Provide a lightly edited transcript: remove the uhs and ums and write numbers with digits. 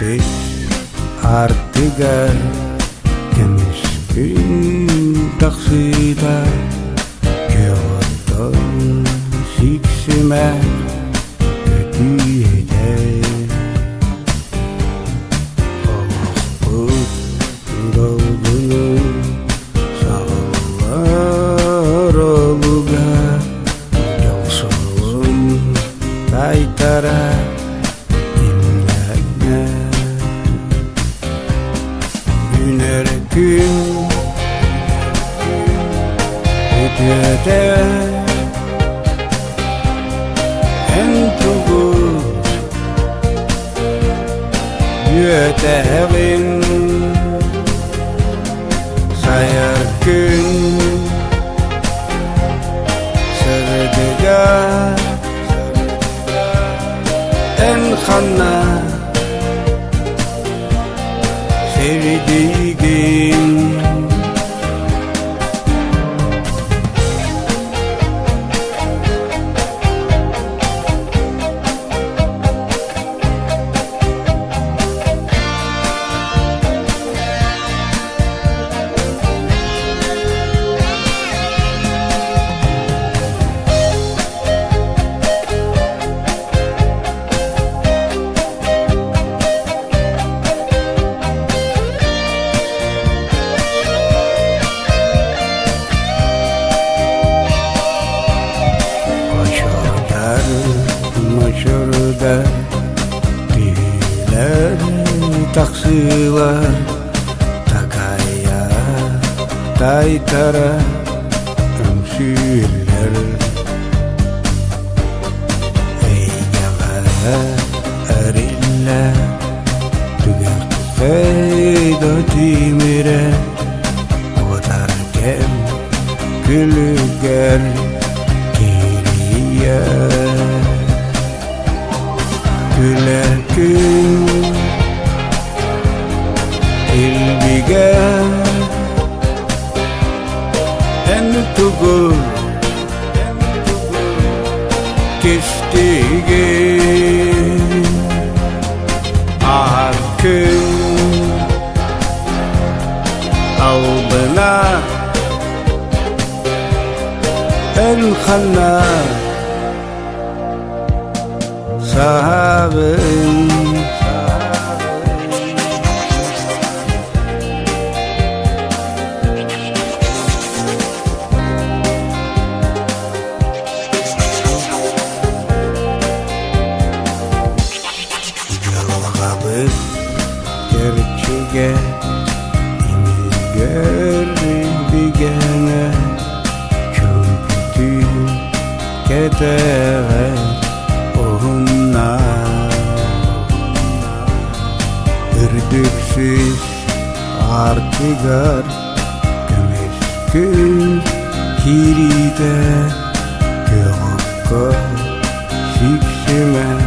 Ürdüksiz artıgar Kemişkin taksida Kyoto siksimer Ötüyede Oğuz dolgunu Sağlar oluga Yolsuzum Kaytara dinleme Güner gün Ötüyede En tuğur Yüteğin Sayar gün Sırdıga En xanna Sevdiğim Maşurda Diler taksiler Takaya Taytara Ömsüller Eygala Arilla Tügak Feyda timire Otarken Gülüger Geriye Güler gün İlbiga En tuğur Kistigi Arkın Albına En xanna Sahabın Yalgabız gerçeğe İmilger bigene Çömpütü keteğe Ürdüksiz artıgar Kömeskün kiride Göğükka siksime